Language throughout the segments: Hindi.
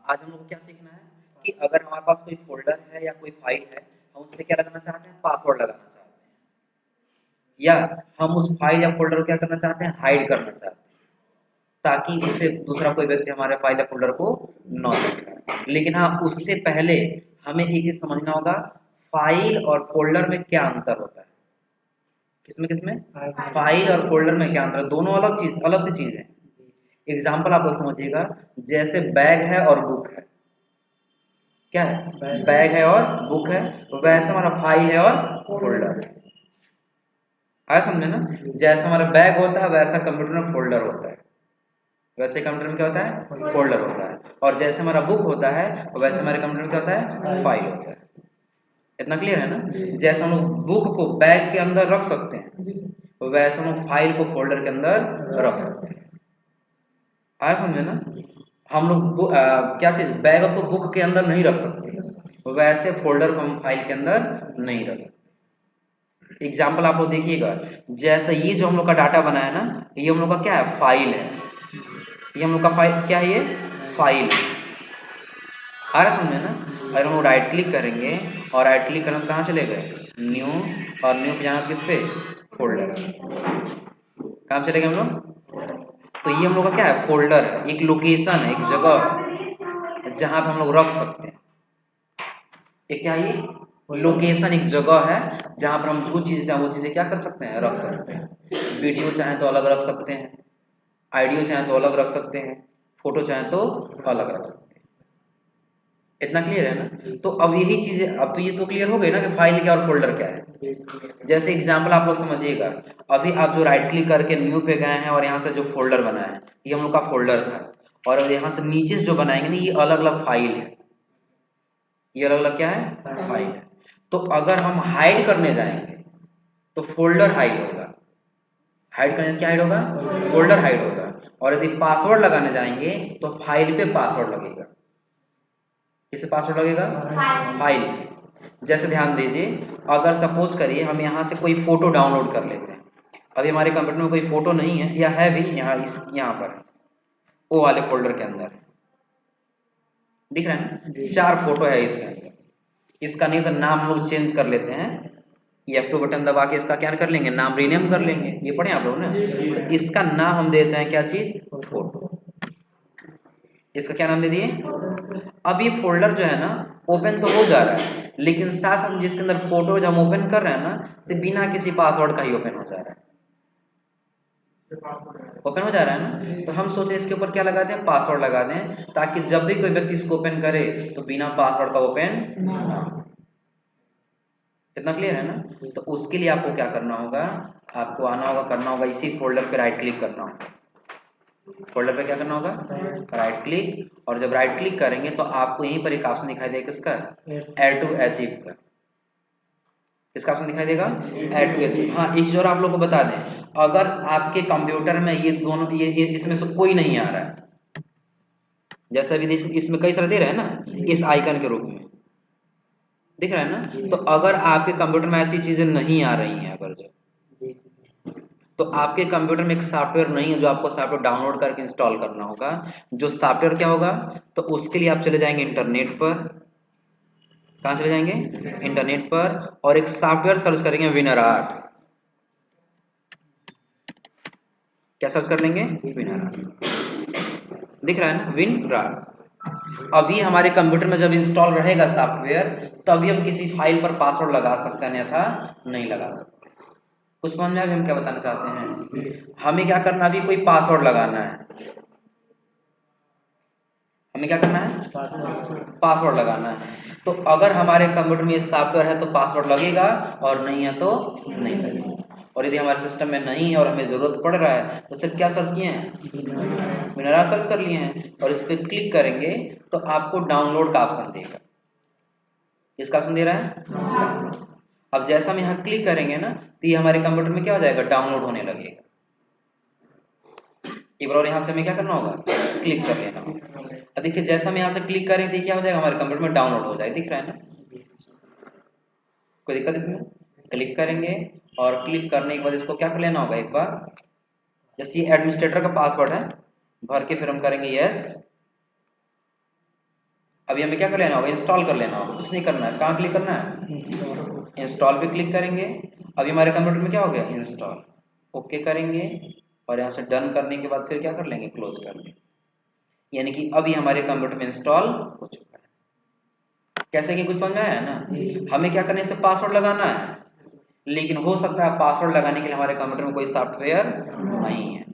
आज हम लोग को क्या सीखना है कि अगर हमारे पास कोई फ़ोल्डर है या कोई फ़ाइल है, हम उसपे क्या लगाना चाहते हैं? पासवर्ड लगाना चाहते हैं। या हम उस फ़ाइल या फ़ोल्डर को क्या करना चाहते हैं? हाइड करना चाहते हैं, ताकि उसे दूसरा कोई व्यक्ति हमारे फ़ाइल या फ़ोल्डर को ना देख पाए। लेकिन हाँ, उससे पहले हमें एक चीज़ समझना होगा, फ़ाइल और फ़ोल्डर में क्या अंतर होता है? किसमें? फ़ाइल और फ़ोल्डर में क्या अंतर है? दोनों अलग सी चीज़ है। एग्ज़ाम्पल आप लोग समझिएगा, जैसे बैग है और बुक है। क्या है? बैग है और बुक है, वैसे हमारा फाइल है और फोल्डर है। आया समझे ना? जैसे हमारा बैग होता है वैसा कंप्यूटर में फोल्डर होता है, वैसे कंप्यूटर में क्या होता है? फोल्डर होता है। और जैसे हमारा बुक होता है वैसे हमारे कंप्यूटर में क्या होता है? फाइल होता है। इतना क्लियर है ना? जैसे हम लोग बुक को बैग के अंदर रख सकते हैं, वैसे हम लोग फाइल को फोल्डर के अंदर रख सकते हैं। आया समझे ना? हम लोग क्या चीज बैग को बुक के अंदर नहीं रख सकते, वैसे फोल्डर को हम फाइल के अंदर नहीं रख सकते। एग्जाम्पल आप लोग देखिएगा, जैसे ये जो हम लोग का डाटा बना है ना, ये हम लोग का क्या है? फाइल है। ये हम लोग का फाइल क्या है? ये फाइल है। आ रहा समझे ना? अगर हम लोग राइट क्लिक करेंगे और राइट क्लिक करें तो कहाँ चले गए? न्यू। और न्यू पे जाना किस पे? फोल्डर। कहाँ चले गए हम लोग? तो ये हम लोग का क्या है? फोल्डर है, एक लोकेशन है, एक जगह है जहां पे हम लोग रख सकते हैं। ये क्या है? ये लोकेशन, एक जगह है जहां पर हम जो चीजें चाहें वो चीजें क्या कर सकते हैं? रख सकते हैं। वीडियो चाहें तो अलग रख सकते हैं, ऑडियो चाहें तो अलग रख सकते हैं, फोटो चाहें तो अलग रख सकते हैं। इतना क्लियर है ना? तो अब यही चीजें, अब तो ये तो क्लियर हो गई ना कि फाइल क्या और फोल्डर क्या है। जैसे एग्जाम्पल आप लोग समझिएगा, अभी आप जो राइट क्लिक करके न्यू पे गए हैं और यहाँ से जो फोल्डर बना है ये हम लोग का फोल्डर था, और अब यहाँ से नीचे जो बनाएंगे ना ये अलग अलग फाइल है। ये अलग अलग क्या है? फाइल है। तो अगर हम हाइड करने जाएंगे तो फोल्डर हाइड होगा। हाइड करने क्या हाइड होगा? फोल्डर हाइड होगा। और यदि पासवर्ड लगाने जाएंगे तो फाइल पे पासवर्ड लगेगा। किसे पासवर्ड लगेगा? फाइल। जैसे ध्यान दीजिए, अगर सपोज करिए हम यहाँ से कोई फोटो डाउनलोड कर लेते हैं। अभी हमारे कंप्यूटर में कोई फोटो नहीं है, या है भी यहाँ, इस यहाँ पर वो वाले फोल्डर के अंदर दिख रहा है ना? 4 फोटो है इसके अंदर। इसका नहीं तो नाम हम लोग चेंज कर लेते हैं, F2 बटन दबा के इसका क्या कर लेंगे? नाम रीनेम कर लेंगे। ये पढ़े आप लोग ना? तो इसका नाम हम देते हैं क्या चीज? फोटो। इसका क्या नाम दे दिए? अब ये फोल्डर जो है ना ओपन तो हो जा रहा है, लेकिन साथ साथ जिसके अंदर फोटो जब हम ओपन कर रहे हैं ना तो बिना किसी पासवर्ड का ही ओपन हो जा रहा है। ओपन हो जा रहा है ना? तो हम सोचे इसके ऊपर क्या लगा दें? पासवर्ड लगा दें, ताकि जब भी कोई व्यक्ति इसको ओपन करे तो बिना पासवर्ड का ओपन ना हो। इतना क्लियर है ना? तो उसके लिए आपको क्या करना होगा? आपको आना होगा, करना होगा, इसी फोल्डर पे राइट क्लिक करना होगा। फोल्डर पे क्या करना होगा? Right click. और जब राइट क्लिक करेंगे तो आपको यहीं पर एक ऑप्शन दिखाई देगा, किसका? ऐड टू अचीव का। किसका ऑप्शन दिखाई देगा? Add to achieve. हाँ, एक चीज और आप लोग को बता दें, अगर आपके कंप्यूटर में ये दोनों ये इसमें से कोई नहीं आ रहा है, जैसे अभी इसमें कई सारे दे रहे हैं ना इस आइकन के रूप में, दिख रहा है ना? तो अगर आपके कंप्यूटर में ऐसी चीजें नहीं आ रही हैं, अगर जो, तो आपके कंप्यूटर में एक सॉफ्टवेयर नहीं है जो आपको सॉफ्टवेयर डाउनलोड करके इंस्टॉल करना होगा। जो सॉफ्टवेयर क्या होगा? तो उसके लिए आप चले जाएंगे इंटरनेट पर। कहाँ चले जाएंगे? इंटरनेट पर। और एक सॉफ्टवेयर सर्च करेंगे, विनराट। क्या सर्च कर लेंगे? विनराट। दिख रहा है ना? विनराट। अभी हमारे कंप्यूटर में जब इंस्टॉल रहेगा सॉफ्टवेयर, तभी हम किसी फाइल पर पासवर्ड लगा सकते हैं, अन्यथा नहीं लगा सकते। कुछ समझ में अभी हम क्या बताना चाहते हैं? हमें क्या करना, अभी कोई पासवर्ड लगाना है। हमें क्या करना है? पासवर्ड लगाना है। तो अगर हमारे कंप्यूटर में ये सॉफ्टवेयर है तो पासवर्ड लगेगा, और नहीं है तो नहीं लगेगा। और यदि हमारे सिस्टम में नहीं है और हमें जरूरत पड़ रहा है तो सिर्फ क्या सर्च किए हैं? विनरा सर्च कर लिए हैं। और इस पर क्लिक करेंगे तो आपको डाउनलोड का ऑप्शन देगा। इसका ऑप्शन दे रहा है। अब जैसा हम यहाँ क्लिक करेंगे ना तो ये हमारे कंप्यूटर में क्या हो जाएगा? डाउनलोड होने लगेगा। एक बार और यहाँ से हमें क्या करना होगा? क्लिक कर लेना होगा। अब देखिए, जैसा हम यहाँ से क्लिक करें तो क्या हो जाएगा? हमारे कंप्यूटर में डाउनलोड हो जाएगा। दिख रहा है ना? कोई दिक्कत इसमें? क्लिक करेंगे और क्लिक करने के बाद इसको क्या कर लेना होगा एक बार, जैसे ये एडमिनिस्ट्रेटर का पासवर्ड है, भर के फिर हम करेंगे यस। अभी हमें क्या कर लेना होगा, इंस्टॉल कर लेना होगा, कुछ नहीं करना है। कहाँ क्लिक करना है, इंस्टॉल पे क्लिक करेंगे। अभी हमारे कंप्यूटर में क्या हो गया, इंस्टॉल। ओके करेंगे और यहाँ से डन करने के बाद फिर क्या कर लेंगे, क्लोज कर लेंगे। यानी कि अभी हमारे कंप्यूटर में इंस्टॉल हो चुका है। कैसे कि कुछ समझ में आया है ना। हमें क्या करने से पासवर्ड लगाना है, लेकिन हो सकता है पासवर्ड लगाने के लिए हमारे कंप्यूटर में कोई सॉफ्टवेयर नहीं है।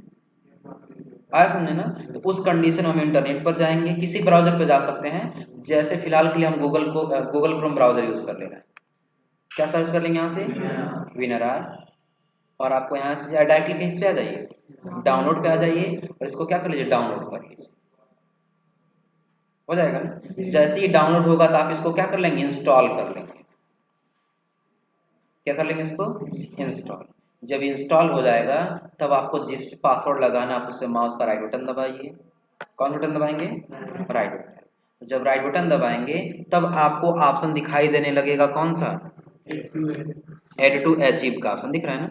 आया समझे ना। तो उस कंडीशन में हम इंटरनेट पर जाएंगे, किसी ब्राउजर पर जा सकते हैं। जैसे फिलहाल के लिए हम गूगल क्रोम ब्राउजर यूज कर ले रहे हैं। क्या सर्च कर लेंगे यहाँ से, विनरार, और आपको यहाँ से डायरेक्टली कहीं पे आ जाइए, डाउनलोड पे आ जाइए और इसको क्या कर लीजिए, डाउनलोड कर लीजिए। हो जाएगा ना। जैसे ही डाउनलोड होगा तो आप इसको क्या कर लेंगे, इंस्टॉल कर लेंगे। क्या कर लेंगे, इसको इंस्टॉल। जब इंस्टॉल हो जाएगा तब आपको जिस पे पासवर्ड लगाना आप उससे माउस का राइट बटन दबाइए। कौन सा बटन दबाएंगे, राइट बटन। जब राइट बटन दबाएंगे तब आपको ऑप्शन दिखाई देने लगेगा, कौन सा, एड टू अचीव का ऑप्शन दिख रहा है ना।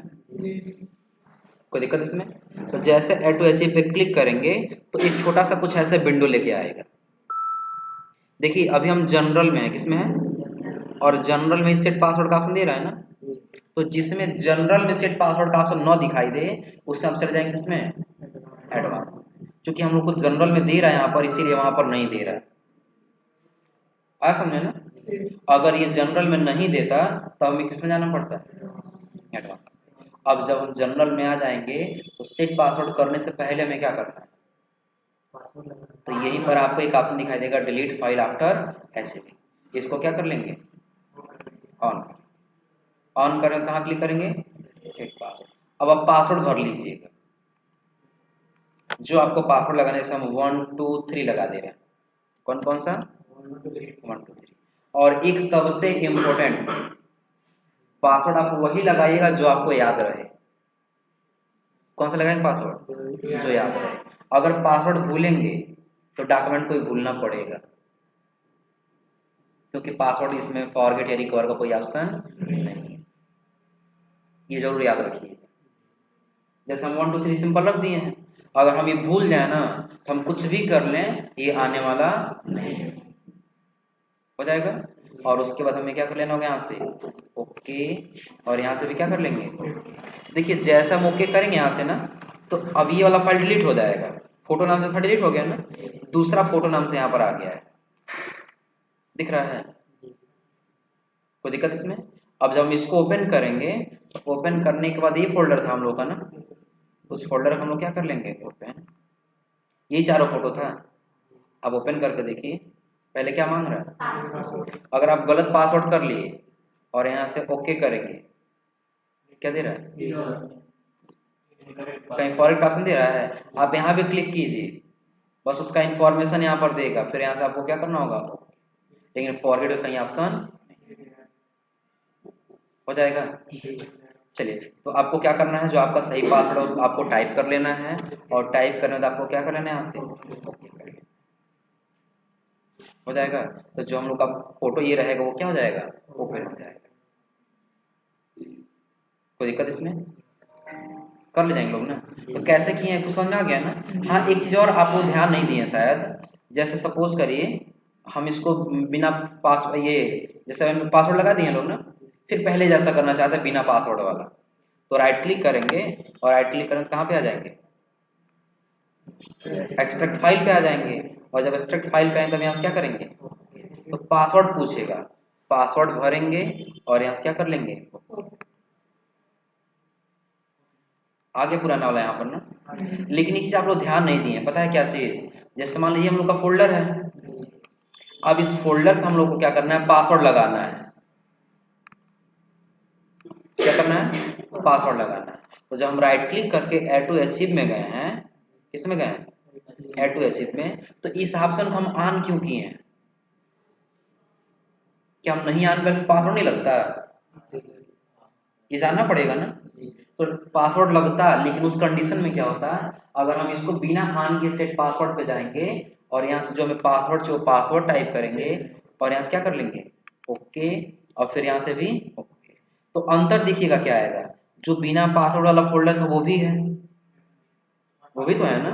कोई दिक्कत इसमें। तो जैसे एड टू अचीव पे क्लिक करेंगे तो एक छोटा सा कुछ ऐसे विंडो लेके आएगा। देखिए अभी हम जनरल में है, किसमें है, और जनरल में सेट पासवर्ड का ऑप्शन दे रहा है ना। तो जिसमें जनरल में सेट पासवर्ड का ऑप्शन न दिखाई दे उससे हम चले जाएंगे किसमें, एडवांस। क्योंकि हम लोग को जनरल में दे रहा है यहाँ पर, इसीलिए वहां पर नहीं दे रहा है। आ समझे ना। अगर ये जनरल में नहीं देता तो हमें किसमें जाना पड़ता है, एडवांस। अब जब हम जनरल में आ जाएंगे तो सेट पासवर्ड करने से पहले हमें क्या करना है, तो यहीं पर आपको एक ऑप्शन दिखाई देगा, डिलीट फाइल आफ्टर एचटीटीपी। इसको क्या कर लेंगे, ऑन। ऑन करें तो कहाँ क्लिक करेंगे, सेट पासवर्ड। अब आप पासवर्ड भर लीजिएगा, जो आपको पासवर्ड लगाने से हम 1 2 3 लगा दे रहे हैं। कौन कौन सा, 1 2 3। और एक सबसे इंपॉर्टेंट पासवर्ड आप वही लगाइएगा जो आपको याद रहे। कौन सा लगाएंगे पासवर्ड, जो याद रहे। अगर पासवर्ड भूलेंगे तो डॉक्यूमेंट को भूलना पड़ेगा, क्योंकि पासवर्ड इसमें फॉरगेट या रिकवर का कोई ऑप्शन नहीं। ये जरूर याद रखिए। जैसे हम 1 2 3 सिंपल रख दिए हैं, अगर हम ये भूल जाए ना तो हम कुछ भी कर लें ये आने वाला नहीं है। हो जाएगा। और उसके बाद हमें क्या कर लेना होगा, यहाँ से ओके, और यहाँ से भी क्या कर लेंगे, देखिए जैसा हम ओके करेंगे यहाँ से ना, तो अब ये वाला फाइल डिलीट हो जाएगा। फोटो नाम से था डिलीट हो गया ना, दूसरा फोटो नाम से यहाँ पर आ गया है, दिख रहा है। कोई दिक्कत इसमें। अब जब हम इसको ओपन करेंगे तो ओपन करने के बाद ये फोल्डर था हम लोग का ना, उस फोल्डर को हम लोग क्या कर लेंगे, ओपन। यही चारों फोटो था। अब ओपन करके देखिए, पहले क्या मांग रहा है, अगर आप गलत पासवर्ड कर लिए और यहाँ से ओके करेंगे, क्या दे रहा है, कहीं फॉरगेट ऑप्शन दे रहा है। आप यहाँ भी क्लिक कीजिए, बस उसका इंफॉर्मेशन यहाँ पर देगा, फिर यहाँ से आपको क्या करना होगा, लेकिन फॉरगेट का कहीं ऑप्शन हो जाएगा। चलिए, तो आपको क्या करना है, जो आपका सही पासवर्ड आपको टाइप कर लेना है, और टाइप करने में आपको क्या कर लेना है, यहाँ से ओके कर लेना। हो जाएगा। तो जो हम लोग का फोटो ये रहेगा वो क्या हो जाएगा, ओपन हो जाएगा। कोई दिक्कत इसमें, कर ले जाएंगे लोग ना। तो कैसे किए हैं कुछ समझ में आ गया ना। हाँ एक चीज और आप लोग ध्यान नहीं दिए शायद, जैसे सपोज करिए हम इसको बिना पास ये जैसे हम पासवर्ड लगा दिए लोग ना, फिर पहले जैसा करना चाहते हैं बिना पासवर्ड वाला, तो राइट क्लिक करेंगे, और राइट क्लिक करेंगे कहाँ पे आ जाएंगे, एक्सट्रैक्ट फाइल पे आ जाएंगे। और जब एक्सट्रैक्ट फाइल पे आएंगे तब यहाँ से क्या करेंगे, तो पासवर्ड पूछेगा, पासवर्ड भरेंगे और यहाँ से क्या कर लेंगे, आगे पुराना वाला यहाँ पर ना। लेकिन इस चीज आप लोग ध्यान नहीं दिए, पता है क्या चीज, जैसे मान लीजिए हम लोग का फोल्डर है, अब इस फोल्डर से हम लोग को क्या करना है, पासवर्ड लगाना है। क्या करना है, पासवर्ड लगाना है। तो जब हम राइट क्लिक करके ऐड टू अचीव में गए हैं, किसमें गए हैं, ऐड टू अचीव में, तो इस ऑप्शन को हम ऑन क्यों किए हैं, क्या हम नहीं ऑन करके पासवर्ड नहीं लगता, ये जानना पड़ेगा ना। तो पासवर्ड लगता है, लेकिन उस कंडीशन में क्या होता है, अगर हम इसको बिना ऑन के सेट पासवर्ड पे जाएंगे और यहाँ से जो हमें पासवर्ड चाहिए वो पासवर्ड टाइप करेंगे, और यहाँ से क्या कर लेंगे, ओके, और फिर यहाँ से भी ओके, तो अंतर देखिएगा क्या आएगा, जो बिना पासवर्ड वाला फोल्डर था वो भी है, वो भी तो है ना,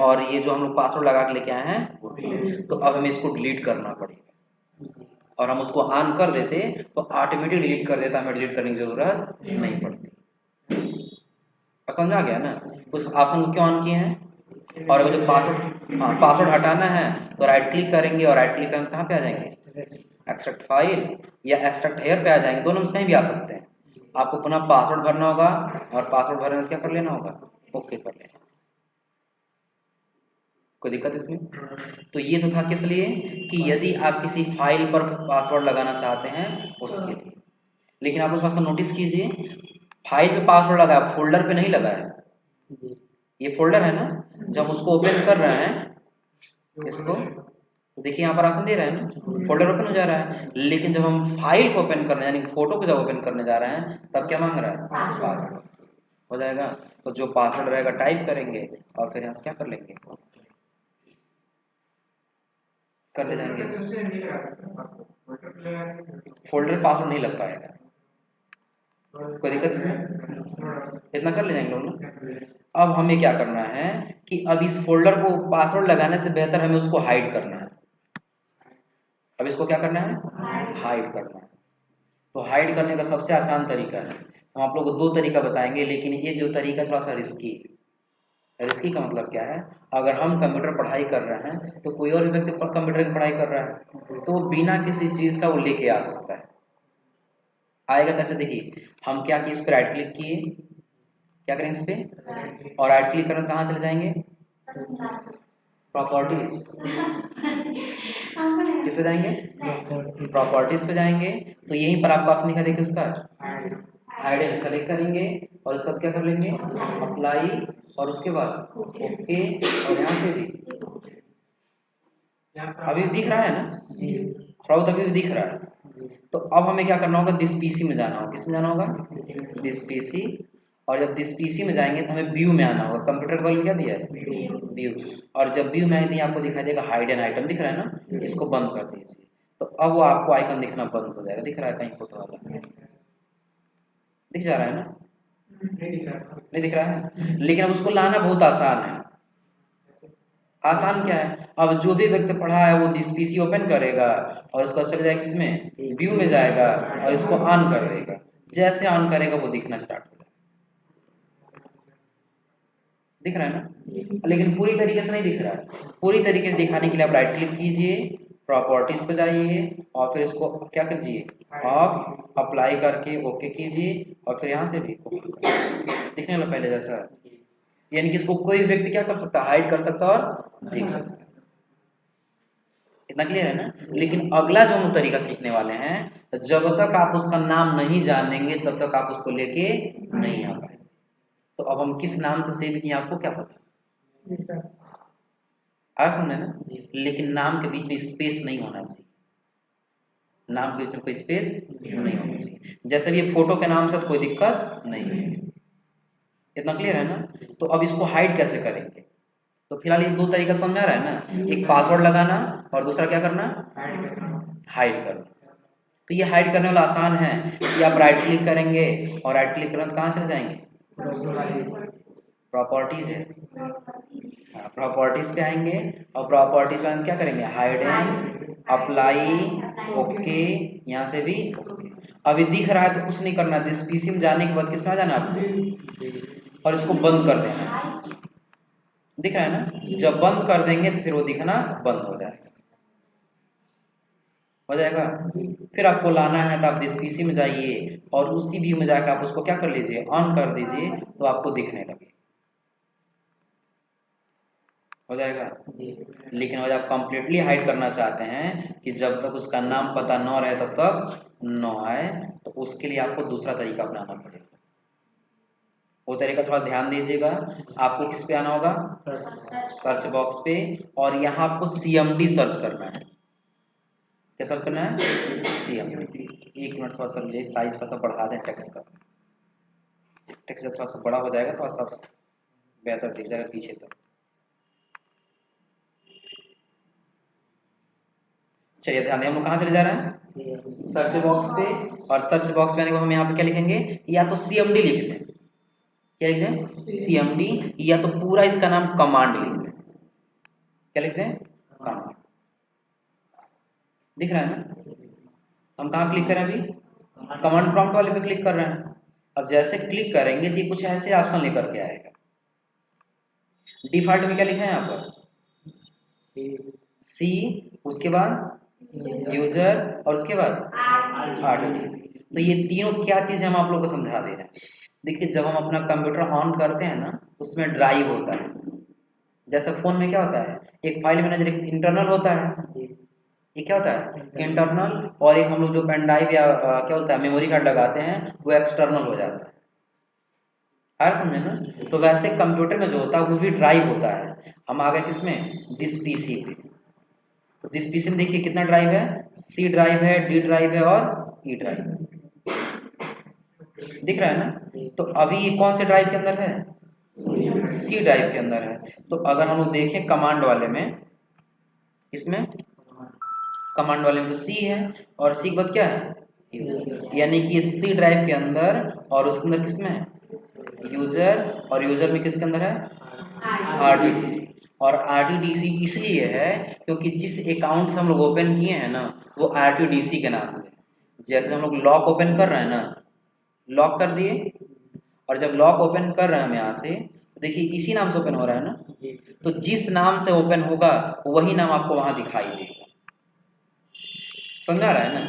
और ये जो हम लोग पासवर्ड लगा के लेके आए हैं वो 2 है। तो अब हमें इसको डिलीट करना पड़ेगा, और हम उसको ऑन कर देते तो ऑटोमेटिक डिलीट कर देता, हमें डिलीट करने की जरूरत नहीं पड़ती। और समझ आ गया ना उस ऑप्शन को क्यों ऑन किए हैं। और अगर जो पासवर्ड, हाँ पासवर्ड हटाना है तो राइट क्लिक करेंगे, और राइट क्लिक करेंगे कहाँ पे आ जाएंगे, एक्सट्रैक्ट फाइल या एक्सट्रैक्ट हेयर पे आ जाएंगे, दोनों में से कहीं भी आ सकते हैं। आपको पुनः पासवर्ड भरना होगा, और पासवर्ड भरने में क्या कर लेना होगा, ओके कर लेना। कोई दिक्कत इसमें। तो ये तो था किस लिए, कि यदि आप किसी फाइल पर पासवर्ड लगाना चाहते हैं उसके लिए। लेकिन आप थोड़ा सा नोटिस कीजिए, फाइल पे पासवर्ड लगा है, फोल्डर पे नहीं लगा है। ये फोल्डर है ना, जब उसको ओपन कर रहे हैं इसको, तो देखिए यहाँ पर ऑप्शन दे रहा है ना, फोल्डर ओपन हो जा रहा है। लेकिन जब हम फाइल को ओपन करने यानी फोटो को जब ओपन करने जा रहे हैं तब क्या मांग रहा है, पासवर्ड। हो जाएगा, तो जो पासवर्ड रहेगा टाइप करेंगे, और फिर यहाँ से क्या कर लेंगे, कर ले जाएंगे। फोल्डर पासवर्ड नहीं लग पाएगा, कोई दिक्कत इसमें, इतना कर ले जाएंगे लोग ना। अब हमें क्या करना है कि अब इस फोल्डर को पासवर्ड लगाने से बेहतर हमें उसको हाइड करना है। अब इसको क्या करना है, हाइड करना है। तो हाइड करने का सबसे आसान तरीका है, हम आप लोग को 2 तरीका बताएंगे, लेकिन ये जो तरीका थोड़ा सा रिस्की है। रिस्की का मतलब क्या है, अगर हम कंप्यूटर पढ़ाई कर रहे हैं तो कोई और भी व्यक्ति कंप्यूटर की पढ़ाई कर रहा है, तो बिना किसी चीज़ का वो लेके आ सकता है। आएगा कैसे, देखिए हम क्या किए, इस पर राइट क्लिक किए, क्या करेंगे इस पे, और राइट क्लिक करना कहाँ चले जाएंगे, प्रॉपर्टीज, किस पे जाएंगे, प्रॉपर्टीज पे जाएंगे। तो यहीं पर आपको ऑप्शन दिखा देगा किसका, हाइड सेलेक्ट करेंगे, और उसके बाद क्या कर लेंगे, अप्लाई, और उसके बाद ओके, और यहाँ से भी अभी दिख रहा है ना, थोड़ा बहुत अभी भी दिख रहा है। तो अब हमें क्या करना होगा, दिस पीसी में जाना होगा, किस में जाना होगा, दिस पीसी। और जब दिस पीसी में जाएंगे तो हमें व्यू में आना होगा, कंप्यूटर के बगल में क्या दिया है, व्यू। और जब व्यू में आएंगे तो आपको दिखाई देगा हाइड एन आइटम, दिख रहा है ना, इसको बंद कर दीजिए। तो अब वो आपको आइकन दिखना बंद हो जाएगा, दिख रहा है कहीं फोटो वाला, दिख जा रहा है ना, नहीं दिख रहा है। लेकिन अब उसको लाना बहुत आसान है। आसान क्या है, अब जो भी व्यक्ति पढ़ा है वो दिस पीसी ओपन करेगा, और उसका चले जाएगा किसमें, व्यू में जाएगा, और इसको ऑन कर देगा। जैसे ऑन करेगा वो दिखना स्टार्ट हो जाएगा, दिख रहा है ना। लेकिन पूरी तरीके से नहीं दिख रहा है। पूरी तरीके से दिखाने के लिए आप राइट क्लिक कीजिए, प्रॉपर्टीज पे जाइए, और फिर इसको क्या कीजिए, ऑफ, अप्लाई करके ओके कीजिए, और फिर यहाँ से भी दिखने लगा पहले जैसा। यानी कि इसको कोई व्यक्ति क्या कर सकता है, हाइड कर सकता है और देख सकता है। इतना क्लियर है ना। लेकिन अगला जो हम तरीका सीखने वाले हैं, जब तक आप उसका नाम नहीं जानेंगे तब तक आप उसको लेके नहीं आ पाएंगे। तो अब हम किस नाम से सेव किए आपको क्या पता, आ समझे ना। लेकिन नाम के बीच में स्पेस नहीं होना चाहिए, नाम के बीच में कोई स्पेस नहीं होना चाहिए। जैसे भी ये फोटो के नाम से तो कोई दिक्कत नहीं है, इतना क्लियर है ना। तो अब इसको हाइड कैसे करेंगे, तो फिलहाल ये 2 तरीका समझ आ रहा है ना, एक पासवर्ड लगाना और दूसरा क्या करना, हाइड करना। तो ये हाइड करने वाला आसान है कि आप राइट क्लिक करेंगे, और राइट क्लिक करना तो कहाँ चले जाएंगे, प्रॉपर्टीज है, प्रॉपर्टीज पे आएंगे, और प्रॉपर्टीज में क्या करेंगे, हाइड एंड अप्लाई, ओके, यहाँ से भी ओके। अभी दिख रहा है तो कुछ नहीं करना, दिस पीसी में जाने के बाद किसमें आ जाना आपको, और इसको बंद कर देना। दिख रहा है ना, जब बंद कर देंगे तो फिर वो दिखना बंद हो जाएगा, हो जाएगा। फिर आपको लाना है तो आप दिस पीसी में जाइए, और उसी व्यू में जाकर आप उसको क्या कर लीजिए, ऑन कर दीजिए, तो आपको दिखने लगे, हो जाएगा। लेकिन अगर आप कंप्लीटली हाइड करना चाहते हैं कि जब तक उसका नाम पता न रहे तब तक न आए, तो उसके लिए आपको दूसरा तरीका अपनाना पड़ेगा। वो तरीका थोड़ा ध्यान दीजिएगा। आपको किस पे आना होगा, सर्च बॉक्स पे, और यहाँ आपको CMD सर्च करना है। क्या सर्च करना है, CMD। एक मिनट, थोड़ा सा मुझे साइज थोड़ा सा बढ़ा दें टेक्स्ट का, टेक्स्ट थोड़ा सा बड़ा हो जाएगा, थोड़ा सा बेहतर दिख जाएगा पीछे तक। चलिए ध्यान दें, हम लोग कहाँ चले जा रहे हैं, सर्च बॉक्स पे। और सर्च बॉक्स में आने के बाद हम यहाँ पे क्या लिखेंगे, या तो CMD लिख दें, क्या लिख दें, CMD, या तो पूरा इसका नाम कमांड लिख दें। क्या लिखते हैं? कमांड। दिख रहा है ना? हम कहाँ क्लिक करें अभी? कमांड प्रॉम्प्ट वाले पे क्लिक कर रहे हैं। अब जैसे क्लिक करेंगे तो कुछ ऐसे ऑप्शन लेकर के आएगा। डिफॉल्ट में क्या लिखा है यहाँ पर? सी, उसके बाद यूजर और उसके बाद RTDC। तो ये तीनों क्या चीज है हम आप लोग को समझा दे रहे हैं। देखिए जब हम अपना कंप्यूटर ऑन करते हैं ना उसमें ड्राइव होता है। जैसे फोन में क्या होता है, एक फाइल मैनेजर एक इंटरनल होता है। ये क्या होता है? इंटरनल। और एक हम लोग जो पेन ड्राइव या क्या होता है मेमोरी कार्ड लगाते हैं वो एक्सटर्नल हो जाता है। समझे ना? तो वैसे कंप्यूटर में जो होता है वो भी ड्राइव होता है। हम आ गए किसमें? दिस पीसी पे। तो दिस पीसी में देखिए कितना ड्राइव है? सी ड्राइव है, डी ड्राइव है और ई ड्राइव है। दिख रहा है ना? तो अभी ये कौन से ड्राइव के अंदर है? सी ड्राइव के अंदर है। तो अगर हम लोग देखें कमांड वाले में, इसमें कमांड वाले में तो सी है और सी के बाद क्या है? यानी कि सी ड्राइव के अंदर और उसके अंदर किसमें है? यूजर। और यूजर में किसके अंदर है? RTDC। और RTDC इसलिए है क्योंकि जिस अकाउंट से हम लोग ओपन किए हैं ना वो RTDC के नाम से। जैसे हम लोग लॉक ओपन कर रहे हैं ना, लॉक कर दिए और जब लॉक ओपन कर रहे हैं हम यहाँ से तो देखिए इसी नाम से ओपन हो रहा है ना। तो जिस नाम से ओपन होगा वही नाम आपको वहां दिखाई देगा। समझा रहा है ना?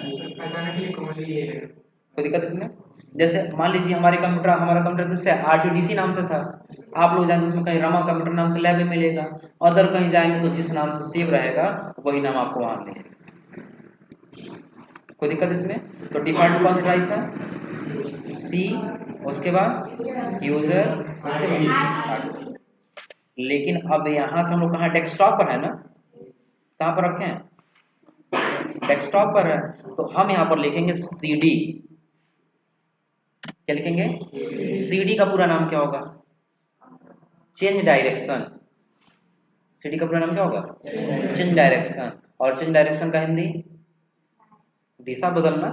कोई दिक्कत इसमें? जैसे मान लीजिए हमारा कंप्यूटर किससे RTDC नाम से था। आप लोग जाएंगे उसमें कहीं रमा कंप्यूटर नाम से लैब में मिलेगा। अदर कहीं जाएंगे तो जिस नाम से सेव रहेगा वही नाम आपको वहां मिलेगा। कोई दिक्कत इसमें? तो डिफॉल्ट कौन ड्राइव था? सी, उसके बाद यूजर, उसके बाद। लेकिन अब यहाँ से हम लोग कहाँ? डेस्कटॉप पर है ना। कहाँ पर रखे हैं? डेस्कटॉप पर है। तो हम यहाँ पर लिखेंगे CD। क्या लिखेंगे? CD का पूरा नाम क्या होगा? Change direction. CD का पूरा नाम क्या होगा? Change direction. और चेंज डायरेक्शन का हिंदी? दिशा बदलना।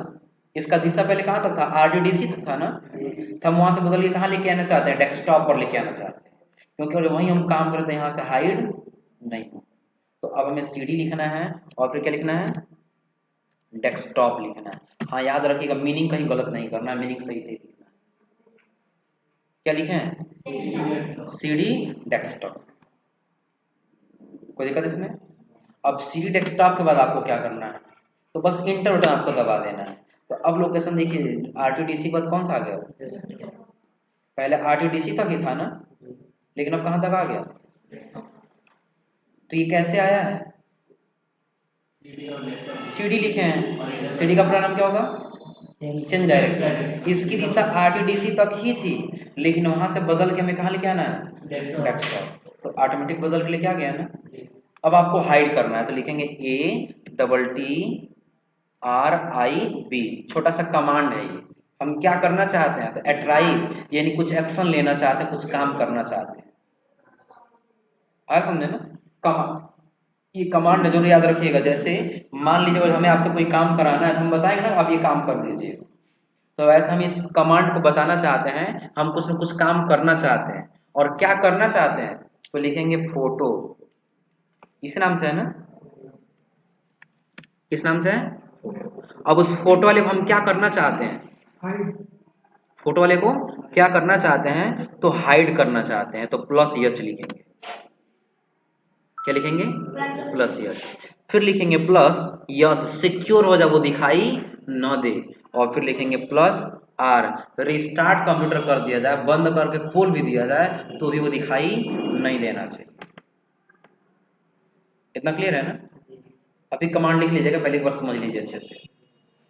इसका दिशा पहले कहाँ तक था? RTDC तक था ना। तो हम वहां से बदल के कहाँ लेके आना चाहते हैं? डेस्कटॉप पर लेके आना चाहते हैं क्योंकि वहीं हम काम करते हैं, यहाँ से हाइड नहीं हो। तो अब हमें CD लिखना है और फिर क्या लिखना है? डेस्कटॉप लिखना है। हाँ याद रखिएगा मीनिंग कहीं गलत नहीं करना है, मीनिंग सही से लिखना है। क्या लिखे हैं? CD desktop. कोई दिक्कत इसमें? अब CD डेस्कटॉप के बाद आपको क्या करना है? तो बस इंटर बटन आपको दबा देना है। तो अब लोकेशन देखिए RTDC के बाद कौन सा आ गया? पहले RTDC तक ही था ना, लेकिन अब कहाँ तक आ गया? तो ये कैसे आया है? CD लिखे हैं। CD का पूरा नाम क्या होगा? Change direction. इसकी दिशा RTDC तक ही थी लेकिन वहां से बदल के हमें कहाँ लेके आना है? डेस्कटॉप। तो ऑटोमेटिक बदल के लेके आ गया ना। अब आपको हाइड करना है तो लिखेंगे ATTRIB। छोटा सा कमांड है ये। हम क्या करना चाहते हैं? तो अट्राइव यानी कुछ एक्शन लेना चाहते हैं, कुछ काम करना चाहते हैं। आया समझे ना? कमांड, ये कमांड जरूर याद रखिएगा। जैसे मान लीजिए हमें आपसे कोई काम कराना है तो हम बताएंगे ना आप ये काम कर दीजिए। तो वैसे हम इस कमांड को बताना चाहते हैं हम कुछ न कुछ काम करना चाहते हैं और क्या करना चाहते हैं तो लिखेंगे फोटो। इस नाम से है ना, किस नाम से है? अब उस फोटो वाले को हम क्या करना चाहते हैं? फोटो वाले को क्या करना चाहते हैं? तो हाइड करना चाहते हैं। तो +H लिखेंगे। क्या लिखेंगे? +H। फिर लिखेंगे +S सिक्योर हो जाए वो दिखाई न दे। और फिर लिखेंगे +R रिस्टार्ट कंप्यूटर कर दिया जाए, बंद करके खोल भी दिया जाए तो भी वो दिखाई नहीं देना चाहिए। इतना क्लियर है ना? अभी कमांड लिख लीजिएगा, पहले एक बार समझ लीजिए अच्छे से।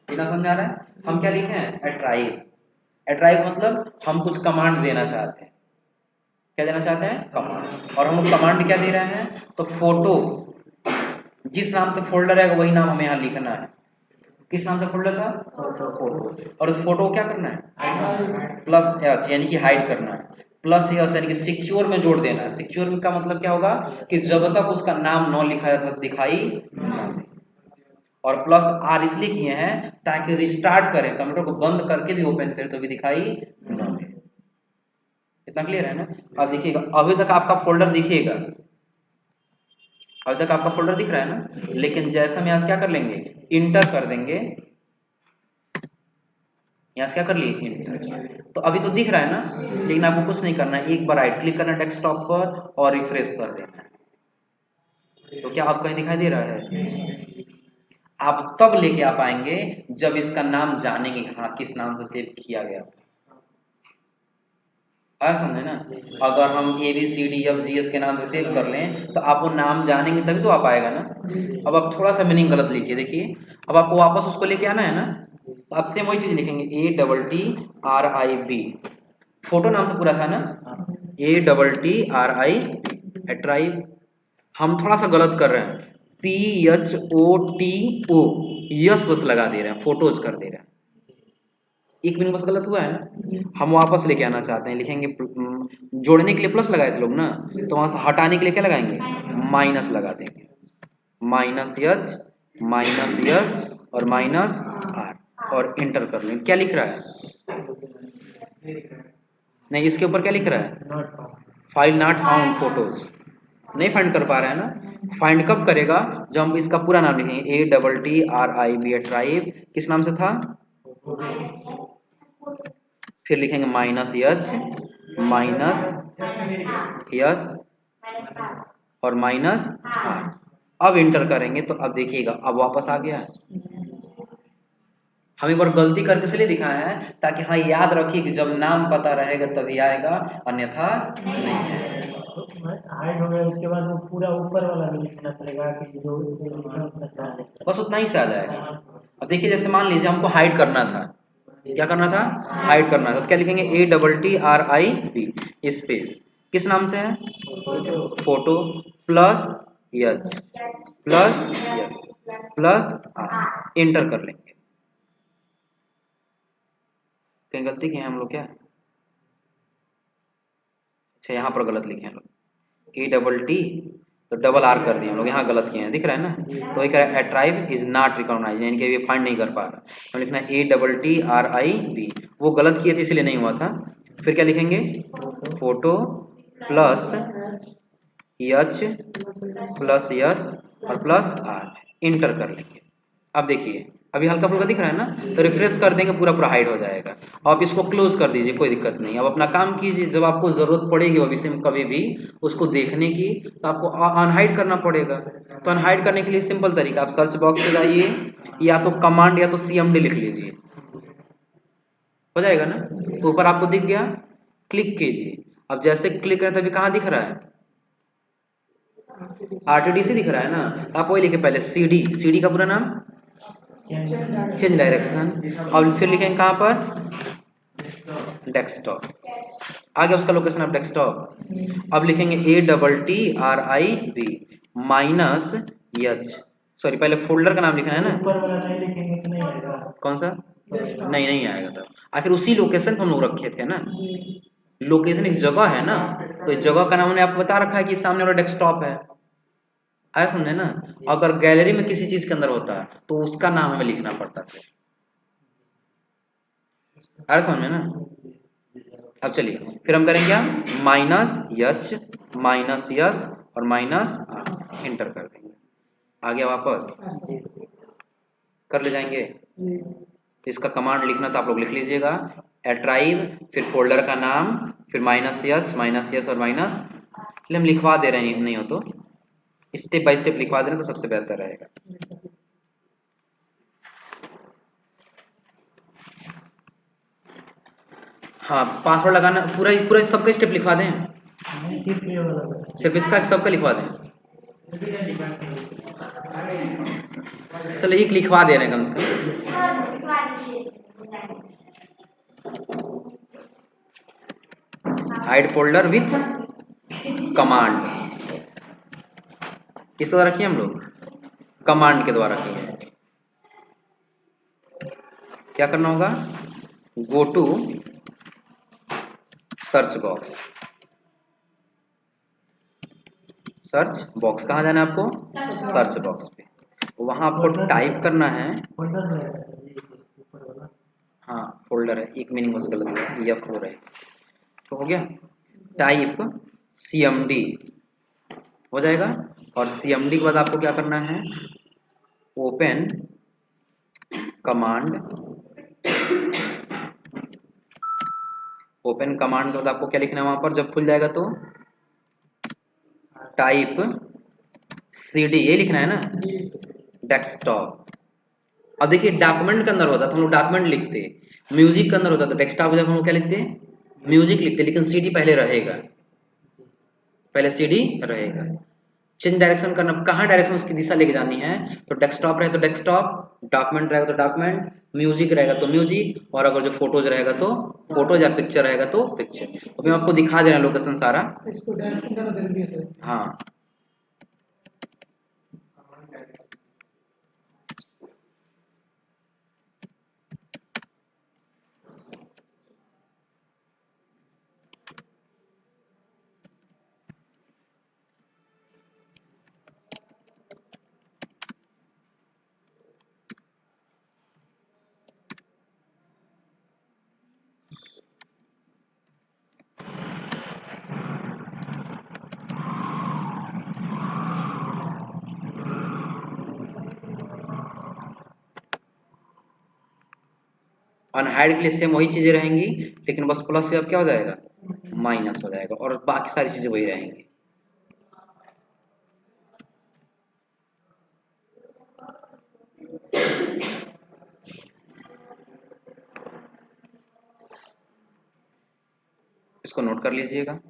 बिना समझ आ रहा है? हम क्या लिखे हैं? अट्राइव। अट्राइव मतलब हम कुछ कमांड देना चाहते हैं। क्या देना चाहते हैं? कमांड। और हम कमांड क्या दे रहे हैं? तो फोटो, जिस नाम से फोल्डर है वही नाम हमें यहाँ लिखना है। किस नाम से फोल्डर था? फोटो। और उस फोटो को क्या करना है? +H यानी कि हाइड करना है। +H यानी कि सिक्योर में जोड़ देना है। सिक्योर का मतलब क्या होगा कि जब तक उसका नाम न लिखा जाता दिखाई ना दे। और +R इसलिए किए हैं ताकि रिस्टार्ट करें, कंप्यूटर को बंद करके भी ओपन करें तो भी दिखाई ना दे। इतना क्लियर है ना? अब देखिएगा अभी तक आपका फोल्डर दिखिएगा, अभी तक आपका फोल्डर दिख रहा है ना, लेकिन जैसे हम यहाँ से क्या कर लेंगे, इंटर कर देंगे, यहाँ से क्या कर लिए, इंटर, तो अभी तो दिख रहा है ना, लेकिन आपको कुछ नहीं करना है, एक बार राइट क्लिक करना है डेस्कटॉप पर और रिफ्रेश कर देना है। तो क्या आपको कहीं दिखाई दे रहा है? आप तब लेके आ पाएंगे जब इसका नाम जानेंगे, हाँ किस नाम से सेव किया गया था। आया समझे ना? अगर हम ABCDFGH के नाम से सेव कर लें तो आप वो नाम जानेंगे तभी तो आ पाएगा ना। अब आप थोड़ा सा मीनिंग गलत लिखिए, देखिए अब आपको वापस उसको लेके आना है ना, तो आप सेम वही चीज लिखेंगे, ATTRIB, फोटो नाम से पूरा था ना, ATTRIB, अट्राइब। हम थोड़ा सा गलत कर रहे हैं, PHOTO, यस बस लगा दे रहे हैं, फोटोज कर दे रहे हैं, एक मीनिंग बस गलत हुआ है ना। हम वापस लेके आना चाहते हैं, लिखेंगे जोड़ने के लिए प्लस लगाए थे लोग ना, तो वहां से हटाने के लिए क्या लगाएंगे, माइनस लगा देंगे, -H -S और -R और इंटर कर लेंगे। क्या लिख रहा है, नहीं इसके ऊपर क्या लिख रहा है, फाइल नॉट फाउंड फोटोज, नहीं फाइंड कर पा रहे हैं ना। फाइंड कब करेगा, जब हम इसका पूरा नाम लिखेंगे, ATTRIB, ट्राइब, किस नाम से था, फिर लिखेंगे -H -S और -R, अब इंटर करेंगे तो अब देखिएगा अब वापस आ गया। हम एक बार गलती करके इसलिए दिखाए हैं ताकि हाँ याद रखिए कि जब नाम पता रहेगा तभी आएगा, अन्यथा नहीं आएगा। हाइड हो गया उसके बाद वो पूरा ऊपर वाला भी लिखना पड़ेगा कि जो बस उतना ही से आ जाएगा। अब देखिए जैसे मान लीजिए हमको हाइड करना था, क्या करना था, हाइड करना था, तो क्या लिखेंगे, ATTRIB स्पेस, किस नाम से है, photo plus H plus S plus R, enter कर लेंगे। कहीं गलती किए हैं हम लोग क्या, अच्छा यहाँ पर गलत लिखे हैं लोग, ATT तो डबल आर कर दिए हम लोग, यहाँ गलत किए हैं, दिख रहा है ना। तो एक ट्राइब इज नॉट रिकॉग्नाइज, यानी कि ये फाइंड नहीं कर पा रहा, हम लिखना ATTRIB, वो गलत किए थे इसलिए नहीं हुआ था। फिर क्या लिखेंगे, photo plus H plus yes और प्लस आर, इंटर कर लेंगे। अब देखिए अभी हल्का फुल्का दिख रहा है ना, तो रिफ्रेश कर देंगे, पूरा पूरा हाइड हो जाएगा। आप इसको क्लोज कर दीजिए, कोई दिक्कत नहीं। अब अपना काम कीजिए, जब आपको जरूरत पड़ेगी भविष्य में कभी भी उसको देखने की, तो आपको अनहाइड करना पड़ेगा। तो अनहाइड करने के लिए सिंपल तरीका, आप सर्च बॉक्स में जाइए, या तो कमांड या तो CMD लिख लीजिए, हो जाएगा ना। तो ऊपर आपको दिख गया, क्लिक कीजिए। अब जैसे क्लिक करें तभी कहाँ दिख रहा है, RTDC दिख रहा है ना। आप वही लिखे पहले, CD का पूरा नाम, चेंज डायरेक्शन, और फिर लिखेंगे कहाँ पर, डेस्कटॉप, आ गया उसका लोकेशन ऑफ डेस्कटॉप। अब लिखेंगे ATTRIB -H, सॉरी पहले फोल्डर का नाम लिखना है ना, ऊपर वाला नहीं लिखेंगे तो नहीं आएगा, कौन सा, नहीं नहीं आएगा तब, आखिर उसी लोकेशन पे हम लोग रखे थे ना, लोकेशन एक जगह है ना, तो इस जगह का नाम हमने आपको बता रखा है कि सामने वाला डेस्कटॉप है, आया समझे ना। अगर गैलरी में किसी चीज के अंदर होता है तो उसका नाम हमें लिखना पड़ता है, आया समझ में ना। अब चलिए फिर हम करेंगे क्या, -H -S और -R, इंटर कर देंगे, आ गया वापस, कर ले जाएंगे। इसका कमांड लिखना तो आप लोग लिख लीजिएगा, एट्राइब, फिर फोल्डर का नाम, फिर -S और माइनस, चलिए हम लिखवा दे रहे हैं, नहीं हो तो स्टेप बाय स्टेप लिखवा देना तो सबसे बेहतर रहेगा। हाँ पासवर्ड लगाना, पूरा पूरा सबका स्टेप लिखवा दें, सिर्फ ये वाला सिर्फ इसका सबका लिखवा दें, चलो एक लिखवा दे रहे हैं कम से कम, हाइड फोल्डर विथ कमांड, किस द्वारा किए हम लोग, कमांड के द्वारा किए। क्या करना होगा, go to search box, search box कहाँ जाना है आपको, सर्च बॉक्स पे, वहां आपको टाइप करना है, फोल्डर में ऊपर वाला, हाँ फोल्डर है, एक मीनिंग बस गलत है, F हो रहा है, तो हो गया, टाइप CMD हो जाएगा। और CMD के बाद आपको क्या करना है, ओपन कमांड, ओपन कमांड के बाद आपको क्या लिखना है वहां पर जब खुल जाएगा तो, टाइप CD, ये लिखना है ना, डेस्कटॉप। अब देखिए डॉक्यूमेंट के अंदर होता था हम लोग डॉक्यूमेंट लिखते, म्यूजिक के अंदर होता था डेस्कटॉप जब हम लोग क्या लिखते, म्यूजिक लिखते, लेकिन CD पहले रहेगा, पहले CD रहेगा। चेंज डायरेक्शन करना, कहाँ डायरेक्शन उसकी दिशा लेके जानी है, तो डेस्कटॉप रहे तो डेस्कटॉप, डॉक्यूमेंट रहेगा तो डॉक्यूमेंट, म्यूजिक रहेगा तो म्यूजिक, और अगर जो फोटोज रहेगा तो फोटोज, या पिक्चर रहेगा तो पिक्चर। अभी मैं आपको दिखा दे रहा हूँ लोकेशन सारा। इसको डायरेक्शन करना जरूरी है सर। हाँ, अनहाइड के लिए सेम वही चीजें रहेंगी, लेकिन बस प्लस से अब क्या हो जाएगा, माइनस हो जाएगा, और बाकी सारी चीजें वही रहेंगी। इसको नोट कर लीजिएगा।